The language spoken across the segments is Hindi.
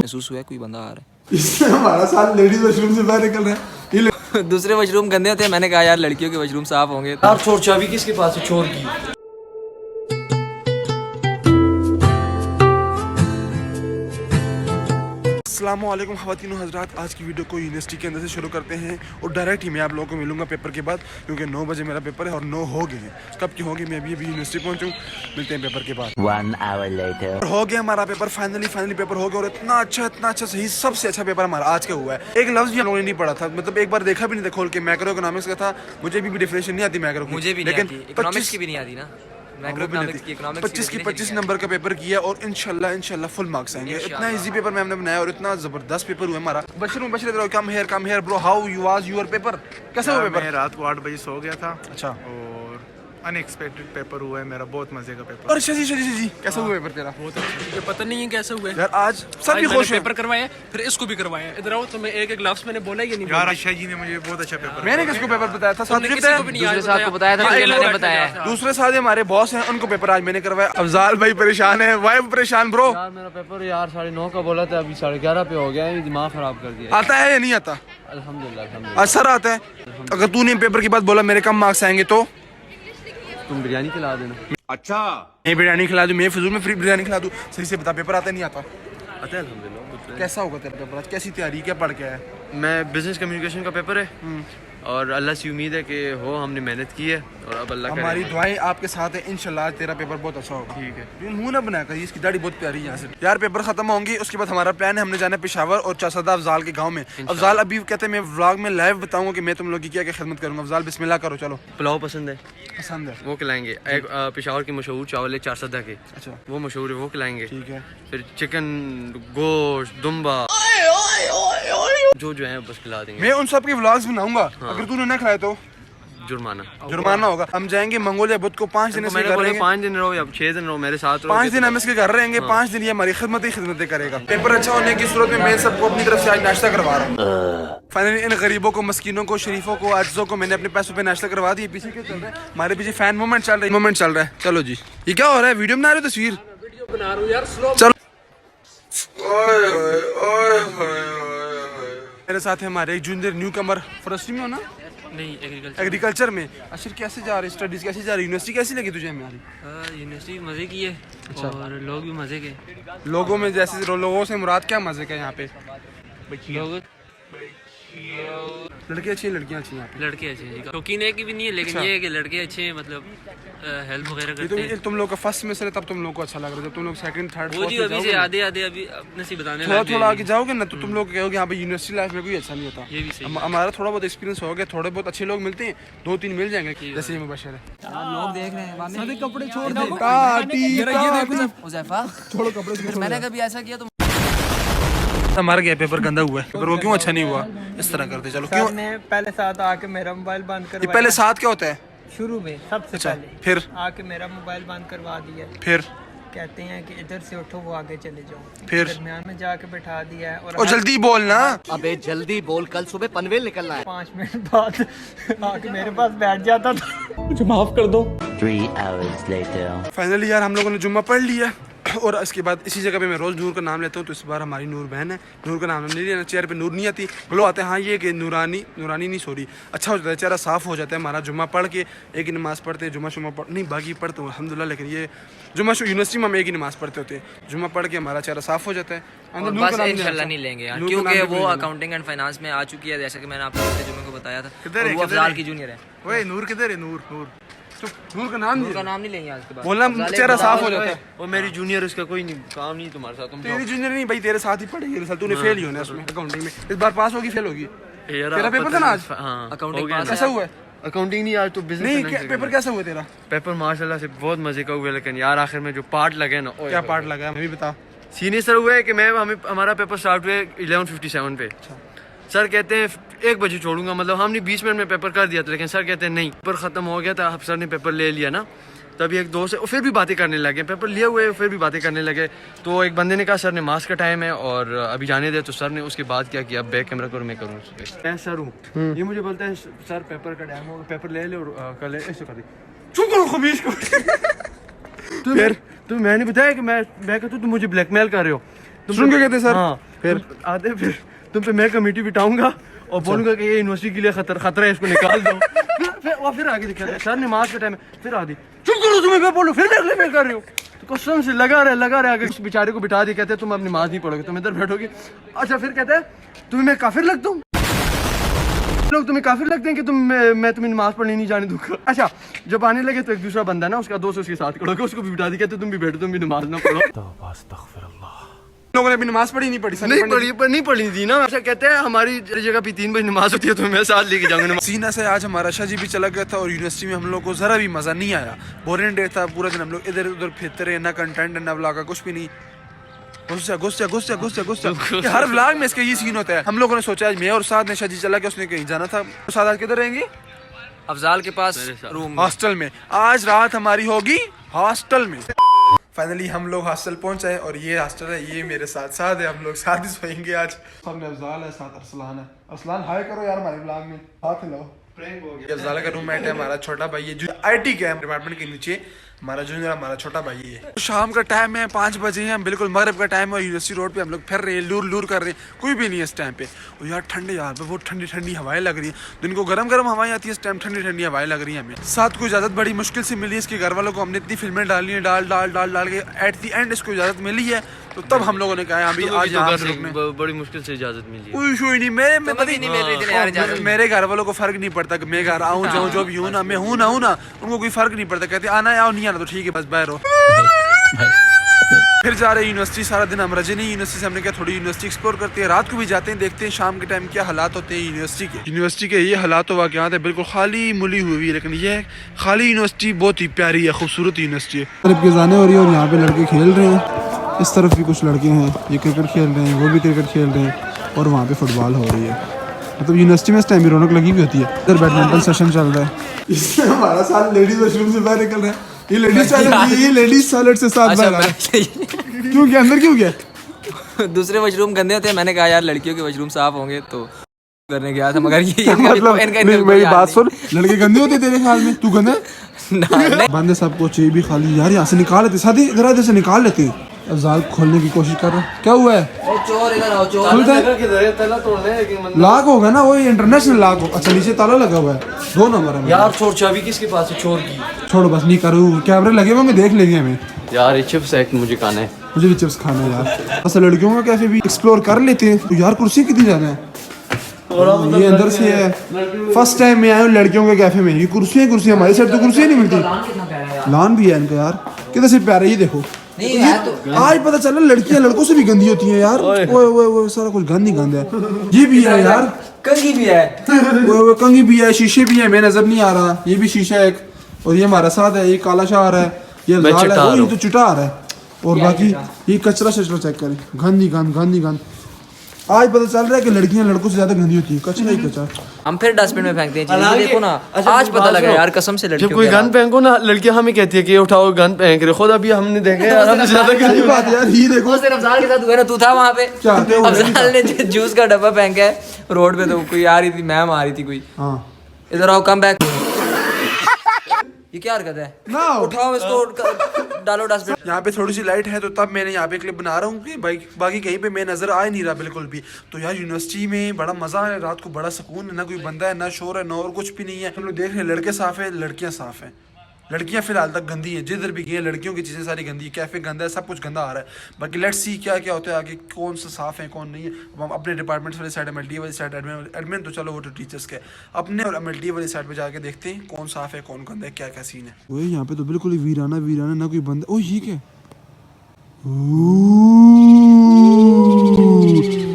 महसूस हुआ कोई बंदा आ रहा है। इससे हमारा साल लेडीज वॉशरूम से बाहर निकल रहा है। दूसरे वॉशरूम गंदे होते हैं, मैंने कहा यार लड़कियों के वॉशरूम साफ होंगे। यार चोर चाबी किसके पास है चोर की? अस्सलामुअलैकुम ख़वातीन व हज़रात, आज की वीडियो को यूनिवर्सिटी के अंदर से शुरू करते हैं और डायरेक्ट ही मैं आप लोगों को मिलूंगा पेपर के बाद, क्योंकि 9 बजे मेरा पेपर है और 9 हो गए हैं। कब की होगी मैं अभी यूनिवर्सिटी पहुंचूँ, मिलते हैं पेपर के बाद। 1 hour later. हो गया हमारा पेपर, फाइनली पेपर हो गया और इतना अच्छा सही सबसे अच्छा पेपर हमारा आज का हुआ है। एक लफ्ज़ भी हम लोगों ने नहीं पढ़ा था, मतलब एक बार देखा भी नहीं था खोल के। मैक्रो इकोनॉमिक्स का था, मुझे भी डेफिनेशन नहीं आती मैक्रो की, मुझे भी नहीं आती, इकोनॉमिक्स की भी नहीं आती ना, मैक्रो इकोनॉमिक्स की, 25 नंबर का पेपर किया और इंशाल्लाह फुल मार्क्स आएंगे। इतना इजी पेपर में हमने बनाया और इतना जबरदस्त पेपर हुआ हमारा। Bashar come here bro, how you was your paper? कैसा हुआ पेपर? मैं रात को 8 बजे सो गया था। अच्छा। और अनएक्सपेक्टेड पेपर हुआ है मेरा, बहुत मजे का पेपर। और शशि कैसा हुआ पेपर तेरा? बहुत अच्छा, मुझे पता नहीं है कैसे हुआ है यार आज सभी खुश हैं। पेपर करवाया, फिर इसको भी करवाया। इधर आओ, तुम्हें एक लफ्ज मैंने बोला ही नहीं। यार आयशा जी ने मुझे बहुत अच्छा पेपर। मैंने किसको पेपर बताया था? तुमने किसी को भी नहीं दूसरे साथ को बताया था, फिर मैंने बताया। दूसरे साथ हमारे बॉस हैं, उनको पेपर आज मैंने करवाया। अफजाल भाई परेशान है, वाइफ परेशान ब्रो। यार मेरा पेपर यार 9:30 का बोला था, अभी 11:30 पे हो गया है, दिमाग खराब कर दिया। आता है या नहीं आता? अल्हम्दुलिल्लाह। आज सर आता है। अगर तूने पेपर के बाद बोला मेरे कम मार्क्स आएंगे तो तुम बिरयानी खिला देना। अच्छा, मैं बिरयानी खिला दूं, मैं फिजूल में फ्री बिरयानी खिला दूं। सही से बता, पेपर आता नहीं आता? आता है अल्हम्दुलिल्लाह। कैसा होगा तेरा पेपर आज? कैसी तैयारी, क्या पढ़ के आया? मैं बिजनेस कम्युनिकेशन का पेपर है और अल्लाह से उम्मीद है कि हो, हमने मेहनत की है और अब अल्लाह हमारी दुआएं आपके साथ है, इंशाल्लाह तेरा पेपर बहुत अच्छा होगा। ठीक है। ये मुंह ना बना कर, इसकी दाढ़ी बहुत प्यारी है यहाँ से। यार पेपर खत्म होंगी, उसके बाद हमारा प्लान है, हमने जाना है पेशावर और चारसदा अफजाल के गांव में। अफजाल अभी कहते हैं मैं व्लॉग में लाइव बताऊंगा कि मैं तुम लोग की क्या क्या खिदमत करूंगा। अफजाल बिस्मिल्लाह करो। चलो। पुलाव पसंद है? पसंद है। वो खिलाएंगे। एक पेशावर के मशहूर चावल है चारसदा के, अच्छा वो मशहूर है, वो खिलाएंगे। ठीक है। फिर चिकन, गोश्त, दुम्बा, जो है बस खिला देंगे। मैं उन सब के व्लॉग्स बनाऊंगा। अगर तूने ना खिलाया तो जुर्माना होगा। हम जाएंगे मंगोलिया बुध को 5 दिन इसके घर रहेंगे। 5 दिन रहो या 6 दिन रहो, मेरे साथ रहो। 5 दिन हम इसके घर रहेंगे। 5 दिन ये हमारी खिदमतें करेगा। पेपर अच्छा होने की सूरत में मैं सबको अपनी तरफ से आज नाश्ता करवा रहा हूँ। फाइनली इन गरीबों को, मस्कीनों को, शरीफों को, आजिज़ों को मैंने अपने पैसों पे नाश्ता करवा दिया। पीछे क्या चल रहा है? हमारे पीछे फैन मोमेंट चल रहा है। चलो जी, ये क्या हो रहा है? वीडियो बना रहे हो? तस्वीर बना रहा हूं यार, स्लो। चलो। मेरे साथ है हमारे एक जूनियर न्यू कमर, फॉरेस्ट्री में हो ना? नहीं, एग्रीकल्चर में। आशिर कैसे जा रही स्टडीज, कैसी जा रही? यूनिवर्सिटी कैसी लगी तुझे हमारी? यूनिवर्सिटी मजे की है। अच्छा। और लोग भी मजे के। लोगों में जैसे लोगों से मुराद क्या मजे का? यहाँ पे लोग लड़के अच्छी हैं, लड़कियाँ अच्छी हैं यहाँ लड़के अच्छे हैं, शौकीन है कि भी नहीं है, लेकिन अच्छा। ये है कि लड़के अच्छे हैं, मतलब हेल्प वगैरह पे। करते ये हैं। तुम लोग का फर्स्ट सेमेस्टर है, तब तुम लोग को अच्छा लग रहा है। जब तुम लोग सेकंड थर्ड वो जी अभी से आधे अभी अपने से बताने लग थोड़ा गए। आगे जाओगे ना तो तुम लोग कहोगे यहाँ पे यूनिवर्सिटी लाइफ में कोई अच्छा नहीं होता। ये भी सही है। हमारा थोड़ा बहुत एक्सपीरियंस हो गया, थोड़े बहुत अच्छे लोग मिलते हैं, 2-3 मिल जाएंगे जैसे ये मुबशर है। लोग देख रहे हैं, सारे कपड़े छोड़ दे। हुज़ैफा छोड़ो कपड़े। मैंने कभी ऐसा किया तो हमारा गया पेपर गंदा हुआ है। पेपर वो क्यों अच्छा नहीं हुआ? इस तरह करते चलो। क्यों? ने पहले साथ आके मेरा मोबाइल बंद ये करवाया। पहले साथ क्या होता है? शुरू में सबसे अच्छा, पहले फिर आके मेरा मोबाइल बंद करवा दिया। फिर कहते हैं कि इधर से उठो, वो आगे चले जाओ। फिर? दरमियान में जाके बैठा दिया है और और जल्दी बोलना। अबे जल्दी बोल, कल सुबह पनवेल निकलना है। 5 मिनट बाद आके मेरे पास बैठ जाता था। मुझे माफ कर दो। 3 hours later. फाइनली यार हम लोगों ने जुम्मा पढ़ लिया और इसके बाद इसी जगह पे मैं रोज़ नूर का नाम लेता हूँ। तो इस बार हमारी नूर बहन है, नूर का नाम नहीं लेना। चेहरे पे नूर नहीं आती, ग्लो आते हैं। हाँ ये कि नूरानी नहीं, सॉरी, अच्छा हो जाता है, चेहरा साफ़ हो जाता है हमारा। जुम्मा पढ़ के एक ही नमाज़ पढ़ते हैं, जुम्मा पढ़ नहीं, बाकी पढ़ते हूँ अल्हम्दुलिल्लाह, लेकिन ये जुम्मा यूनिवर्सिटी में हम एक ही नमाज़ पढ़ते होते हैं। जुम्मा पढ़ के हमारा चेहरा साफ़ हो जाता है। बस इंशाल्लाह नहीं लेंगे यार, क्योंकि वो अकाउंटिंग एंड फाइनेंस में आ चुकी है, जैसा कि मैंने आपको पिछले जुम्मे को बताया था। किधर है? वो अफजाल की जूनियर है। ओए नूर किधर है? नूर नूर का नाम उनका नाम नहीं लेंगे आज के बाद। बोलना, चेहरा साफ़ हो जाता है। और मेरी जूनियर, उसका कोई नहीं काम नहीं तुम्हारे साथ। तुम तेरी जूनियर नहीं भाई, तेरे साथ ही पढ़ेगी रिजल्ट। तूने फेल ही होना है उसमें, अकाउंटिंग में। इस बार पास होगी, फेल होगी? तेरा पेपर था ना आज? हाँ, अकाउंटिंग हो गया। कैसा हुआ है? अकाउंटिंग नहीं, आज तो बिजनेस नहीं, पेपर कैसा हुआ तेरा? पेपर माशाल्लाह से बहुत मजे का हुआ, लेकिन यार आखिर में जो पार्ट लगे ना, क्या पार्ट लगा है? मैं भी बता। सीनियर सर हुआ है कि हमारा पेपर स्टार्ट हुए 11:57 पे। सर कहते हैं 1 बजे छोड़ूंगा, मतलब हमने 20 मिनट में पेपर कर दिया था, लेकिन सर कहते हैं नहीं, पेपर खत्म हो गया था, सर ने पेपर ले लिया ना, तभी एक दोस्त है, फिर भी बातें करने लगे, पेपर लिए हुए फिर भी बातें करने लगे। तो एक बंदे ने कहा सर ने मास्क का टाइम है और अभी जाने दे, तो सर ने उसके बाद क्या किया, बैक कैमरा करो, मैं करूँ, मैं सर हूँ, ये मुझे बोलता है सर पेपर का टाइम होगा, पेपर ले ले और कर ले, ऐसे कर दी, चुप करो खमीस को। तो मैंने बताया कि मैं कहता तुम मुझे ब्लैकमेल कर रहे हो। सुन के कहते सर हाँ फिर आते फिर तुम पे मैं कमेटी बिठाऊंगा और बोलूंगा कि ये यूनिवर्सिटी के लिए खतरा है, इसको निकाल दो। फिर आगे दिखा सर नमाज का टाइम है, फिर आदि चुप करो तुम्हें क्या बोलो, फिर ब्लैकमेल कर रहे हो। तो कसम से लगा रहे आगे उस बेचारे को बिठा दिया, कहते तुम अब नमाज नहीं पढ़ोगे, तुम इधर बैठोगे। अच्छा फिर कहते हैं तुम्हें मैं काफिर लगता हूँ, लोग तुम्हें काफिर लगते हैं कि मैं तुम्हें नमाज पढ़ने नहीं जाने दूंगा। अच्छा जब आने लगे तो एक दूसरा बंदा ना उसका दोस्त उसके साथ खड़ा, उसको भी बिठा दिया, कहते तुम भी बैठो, तुम भी नमाज ना पढ़ो। लोगों ने अभी नमाज पढ़ी नहीं पढ़ी नहीं पढ़ी थी ना। ऐसा कहते हैं हमारी जगह पे 3 बजे नमाज होती है तो मैं साथ लेके जाऊंगा। सीना से आज हमारा शाह जी भी चला गया था और यूनिवर्सिटी में हम लोग को ज़रा भी मज़ा नहीं आया। बोरिंग डे था, पूरा दिन हम लोग इधर उधर फिरते रहे, ना कंटेंट ना व्लॉग का कुछ भी नहीं। गुस्सा हर व्लॉग में इसका ये सीन होता है। हम लोगों ने सोचा आज मैं और साथ ने शाह जी चला गया, उसने कहीं जाना था। साथ आज किधर रहेंगे? अफजाल के पास रूम हॉस्टल में। आज रात हमारी होगी हॉस्टल में। फाइनली हम लोग हॉस्टल पहुंच आए और ये हॉस्टल है, ये मेरे साथ है, हम लोग साथ ही सोएंगे आज। सामने अफजाल है, साथ अरसलान है। अरसलान हाय करो यार हमारे व्लॉग में, हाथ मिलाओ। अफजाल का रूममेट है, हमारा छोटा भाई है जो IT के डिपार्टमेंट के नीचे हमारा जूनियर, हमारा छोटा भाई है। शाम का टाइम है, 5 बजे हैं, बिल्कुल मगरिब का टाइम है और यूनिवर्सिटी रोड पे हम लोग फिर रहे हैं, लूर कर रहे हैं, कोई भी नहीं है इस टाइम पे। और यार ठंडे यार पे बहुत ठंडी हवाएं लग रही है, दिन को गर्म हवाएं आती है, इस टाइम ठंडी हवाएं लग रही है हमें। साथ को इजाज़त बड़ी मुश्किल से मिली है, इसके घर वालों को हमने इतनी फिल्में डाली हैं, डाल के एट दी एंड इसको इजाज़त मिली है, तो तब हम लोगों ने कहा अभी आज बड़ी मुश्किल से इजाजत मिली है। कोई नहीं, मेरे घर वालों को फर्क नहीं पड़ता कि मैं घर आऊँ जाऊँ, जो भी हूँ ना, मैं हूँ ना उनको कोई फर्क नहीं पड़ता, कहते आना है आओ, नहीं आना तो ठीक है बस बाहर हो। फिर जा रहे यूनिवर्सिटी, सारा दिन हम रजे नहीं यूनिवर्सिटी से, हमने क्या थोड़ी यूनिवर्सिटी एक्सप्लोर करते हैं, रात को भी जाते हैं, देखते हैं शाम के टाइम क्या हालात होते हैं यूनिवर्सिटी के ये हालात तो वाक़यात है, बिल्कुल खाली मुली हुई है, लेकिन ये खाली यूनिवर्सिटी बहुत ही प्यारी है, खूबसूरत यूनिवर्सिटी है। तरफ जाने हो रही है और यहाँ पे लड़के खेल रहे हैं, इस तरफ भी कुछ लड़के हैं, ये क्रिकेट खेल रहे हैं, वो भी क्रिकेट खेल रहे हैं और वहाँ पे फुटबॉल हो रही है। मतलब यूनिवर्सिटी में इस टाइम भी रौनक लगी हुई होती है। इधर बैडमिंटन सेशन चल रहा है, इससे हमारा साथ लेडीज वॉशरूम से बाहर निकल रहा है, ये लेडीज टॉयलेट से साथ बाहर आ रहा है। क्यों क्या अंदर क्यों गया? दूसरे वॉशरूम गंदे होते हैं, मैंने कहा यार लड़कियों के वॉशरूम साफ होंगे तो करने गया था, मगर ये मतलब मेरी बात सुन, लड़के गंदे होते तेरे ख्याल में? तू गंदा बंदे सबको चाहिए भी खाली यार, यहाँ से निकाल लेते, साथ ही इधर से निकाल लेते। अफजाल खोलने की कोशिश कर रहा है, क्या हुआ है? लॉक होगा ना, वो इंटरनेशनल लॉक हो। अच्छा नीचे ताला लगा हुआ है, 2 नंबर है यार। चोर चाबी किसके पास है? चोर की। छोड़ो बस, नहीं करूँ, कैमरे लगे होंगे, देख लेंगे हमें। यार ये चिप्स है, मुझे खाना है। मुझे भी चिप्स खाना है यार। अच्छा लड़कियों का कैफे भी एक्सप्लोर कर लेते हैं। तो यार कुर्सी कितनी ज्यादा है, ये अंदर से है। फर्स्ट टाइम मैं आया हूँ लड़कियों के कैफे में, ये कुर्सियाँ हमारी साइड तो कुर्सियाँ नहीं मिलती। लान भी है इनका यार, कितना से प्यारा, ये देखो। नहीं है तो आज पता चला लड़कियां लड़कों से भी गंदी होती हैं यार। वो सारा कुछ गंद ही गंद है। ये भी है यार, कंघी भी है, वो कंघी भी है, शीशे भी है, मैं नजर नहीं आ रहा, ये भी शीशा है एक। और ये हमारा साथ है, ये काला शाह आ रहा है, ये लाल है, वो ये तो चिटा आ रहा है। और बाकी ये कचरा शचरा चेक करें, गंदी गंद। आज पता चल रहा है कि लड़कियां लड़कों से ज्यादा गंदी होती है, कचरा ही कचरा। हम फिर डस्टबिन में फेंकते हैं चीजें, देखो ना आज पता लगा यार कसम से। जब कोई गन फेंको ना, लड़कियां हमें कहती है कि उठाओ गन फेंक रहे, खुद अभी हमने देखा यार, हमसे ज्यादा गंदी बात यार। ये देखो सिर्फ अफजाल के साथ हुआ ना, तू था वहाँ पे, अफजाल ने जूस का डब्बा फेंका है रोड पे, तो कोई आ रही थी, मैम आ रही थी कोई, इधर आओ कम बैक। ये क्या हरकत है ना, उठाओ इसको डालो डस्टबिन। यहाँ पे थोड़ी सी लाइट है तो तब मैंने यहाँ पे क्लिप बना रहा हूँ कि बाकी कहीं पे मैं नजर आ नहीं रहा बिल्कुल भी। तो यार यूनिवर्सिटी में बड़ा मजा है, रात को बड़ा सुकून है, ना कोई बंदा है, ना शोर है, ना और कुछ भी नहीं है। हम लोग देख रहे हैं लड़के साफ है, लड़कियाँ साफ है। लड़कियां फिलहाल तक गंदी हैं, जिधर भी गए लड़कियों की चीज़ें सारी गंदी है, कैफे गंदा है, सब कुछ गंदा आ रहा है। बाकी लेट्स सी क्या क्या होता है आगे, कौन सा साफ है कौन नहीं है। अब हम अपने डिपार्टमेंट्स वाली साइड, एमएलटी वाली साइड, एडमिन तो चलो वो तो टीचर्स के, अपने और एमएलटी वाली साइड पे जाके देखते हैं कौन साफ है कौन गंदा है, क्या क्या सीन है। वो यहाँ पे तो बिल्कुल ही वीराना ना कोई बंदा। ओ ये क्या,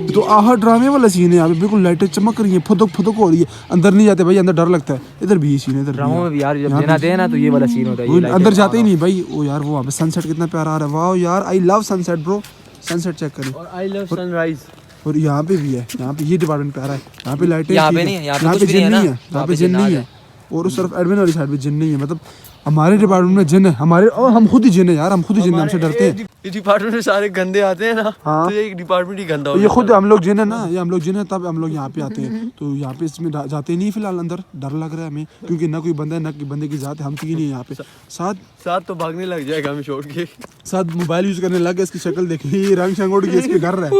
तो आहा ड्रामे वाला सीन है यहाँ पे, बिल्कुल लाइटें चमक रही हैं, फुदक हो रही है। अंदर नहीं जाते भाई, अंदर डर लगता है। इधर भी सीन है, इधर ड्रामों में भी यार जब देना दे ना तो ये वाला सीन होता है, अंदर जाते ही नहीं भाई। ओ यार वो वहाँ पे सनसेट कितना प्यारा आ रहा है, वाह यार, I love sunset bro, sunset check करें। और आई लव सनराइज। और यहाँ पे भी है, यहाँ पे ये डिपार्टमेंट प्यारा है, यहाँ पे लाइटें, यहाँ पे नहीं है, यहाँ पे जिन नहीं है, यहाँ पे जिन नहीं है। और उस तरफ एडमिन वाली साइड पे जिन नहीं है। मतलब हमारे डिपार्टमेंट में जिन है हमारे, और हम खुद ही जिन है यार, हम खुद ही जिन है, हमसे डरते हैं। इस डिपार्टमेंट में सारे गंदे आते हैं ना, हाँ। तो ये डिपार्टमेंट ही गंदा हो ये गया। खुद हम लोग जिन है ना, ये हम लोग जिन है तब हम लोग यहाँ पे आते हैं। तो यहाँ पे इसमें जाते नहीं फिलहाल अंदर, डर लग रहा है हमें, क्योंकि ना कोई बंदा है ना कोई बंदे की जात है, हम तीन ही यहाँ पे साथ तो भागने लग जाएगा हमें छोड़ के। साथ मोबाइल यूज करने लग गए, इसकी शक्ल देखी, रंग शंग उड़ गई, इसके घर रहा है।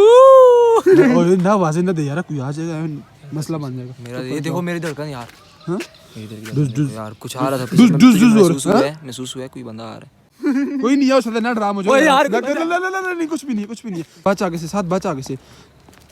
और ना वाजे ना दे यार, कोई आ जाएगा मसला बन जाएगा। मेरा ये देखो मेरी धड़कन यार, हाँ? यार कुछ आ रहा था डुस डुस डुस महसूस हुआ है कोई बंदा आ रहा है। कोई नहीं है उससे ना ड्रामा मुझे यार, नहीं कुछ भी नहीं बच आगे से, साथ बच आगे से,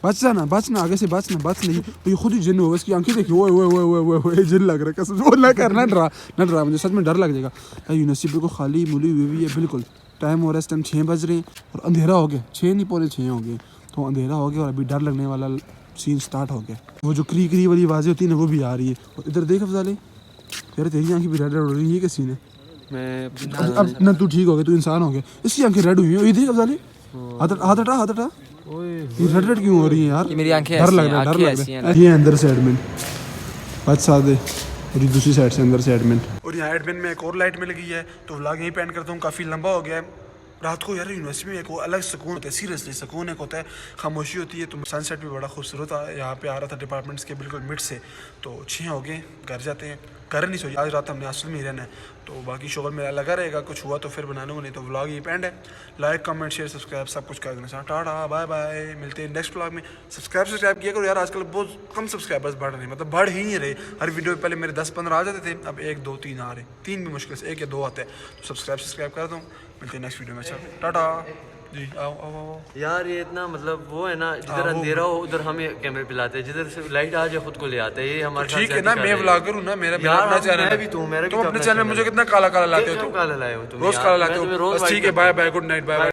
बचना आगे से, बच नहीं। तो ये खुद ही जिन होगा, इसकी आंखें देखिए, ओए जिन लग रहा है कसम, वो ना करना डरा मुझे सच में डर लग जाएगा। यूनिवर्सिटी बिल्कुल खाली मुली हुई है बिल्कुल। टाइम हो रहा है इस टाइम 6 बज रहे हैं और अंधेरा हो गया, 6 नहीं पौने 6 हो गए, तो अंधेरा हो गया और अभी डर लगने वाला सीन स्टार्ट हो गया। वो जो क्री वाली आवाज़ें होती है ना वो भी आ रही है। और इधर देख अफजाले यार, तेरी आंखें भी रेड हो रही है, क्या सीन है? मैं अब ना तू ठीक हो गया, तू इंसान हो गया, इसकी आंखें रेड हुई है। ये देख अफजाले, हाथ हटा, ये रेड क्यों हो रही है यार? ये मेरी आंखें डर ऐसी लग हैं, रहा है, डर आंखें लग ऐसी रहा है। ये अंदर से एडमिन बच सादे और ये दूसरी साइड से अंदर से एडमिन। और यहाँ एडमिन में एक और लाइट में लगी है, तो व्लॉग यहीं पे एंड करता हूँ। काफ़ी लंबा हो गया है। रात को यार यूनिवर्सिटी में एक वो अलग सुकून होता है, सीरियसली सुकून एक होता है, खामोशी होती है। तो सनसेट भी बड़ा खूबसूरत यहाँ पे आ रहा था डिपार्टमेंट्स के बिल्कुल मिड से। तो 6 हो गए, घर जाते हैं, घर नहीं सोई आज रात हमने हॉस्टल में ही रहना है। तो बाकी शोर मेरा लगा रहेगा, कुछ हुआ तो फिर बनाने को, नहीं तो व्लॉग ये एंड है। लाइक कमेंट शेयर सब्सक्राइब सब कुछ कर देना। टाटा बाय बाय, मिलते हैं नेक्स्ट व्लॉग में। सब्सक्राइब किया करो यार, आजकल बहुत कम सब्सक्राइबर्स बढ़ रहे हैं, मतलब बढ़ ही नहीं रहे। हर वीडियो में पहले मेरे 10-15 आ जाते थे, अब 1 2 3 आ रहे, 3 भी मुश्किल से 1 या 2 आते हैं। तो सब्सक्राइब कर दो, मिलते हैं नेक्स्ट वीडियो में। अच्छा टाटा जी, आओ। यार ये इतना मतलब वो है ना, जिधर अंधेरा हो उधर हम कैमरे पे लाते हैं, जिधर से लाइट आ जाए खुद को ले आते हैं। ये हमारे ठीक है ना, मैं व्लॉगर हूँ ना, मेरा अपना चैनल है। मैं भी तो मेरा तुम अपने चैनल में मुझे कितना काला लाते हो, काला लाए हो तुम रोज काला लाते हो। बस ठीक है, bye bye, good night, bye bye.